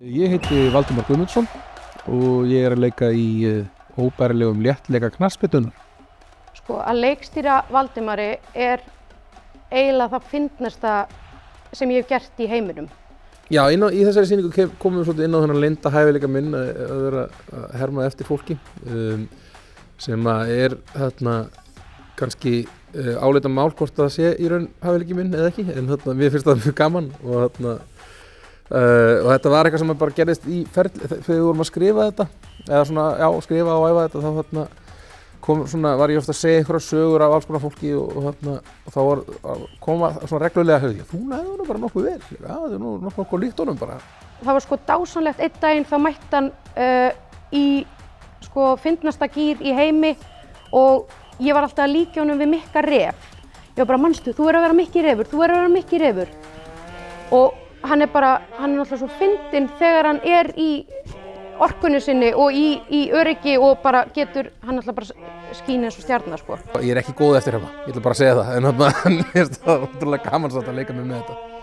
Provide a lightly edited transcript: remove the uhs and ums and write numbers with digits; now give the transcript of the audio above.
Ég heiti Valdimar Guðmundsson og ég að leika í óbærilegum léttleika knattspyrnunnar. Sko, að leikstýra Valdimari eiginlega það fyndnasta sem ég hef gert í heiminum. Já, í þessari sýningu komum við svolítið inn á þennan leynda hæfileika minn að vera að herma eftir fólki sem þarna kannski álita mál hvort það sé í raun hæfileiki minn eða ekki, en þarna mér finnst það mjög gaman og þetta var eitthvað sem bara gerðist í ferli þegar við vorum að skrifa þetta eða svona, já, skrifa og æfa þetta þá þarna var ég ofta að segja einhverjar sögur af alls konar fólki og þá koma svona reglulega höfði þú næður nú bara nokkuð vel, já, það er nú nokkuð líkt honum bara. Það var sko dásamlegt einn daginn þá mætti hann í sko fyndnasta gír í heimi og ég var alltaf að líkja honum við Mikka Ref. Ég var bara, manstu, þú að vera Mikki Refur, þú að vera Mikki Refur. Og hann er náttúrulega svo fyndinn þegar hann í orkunni sinni og í öryggi og bara hann náttúrulega bara skín eins og stjarnar, sko. Ég er ekki góð eftir hérna, ég ætla bara að segja það, en mér finnst það ótrúlega gaman samt að leika mig með þetta.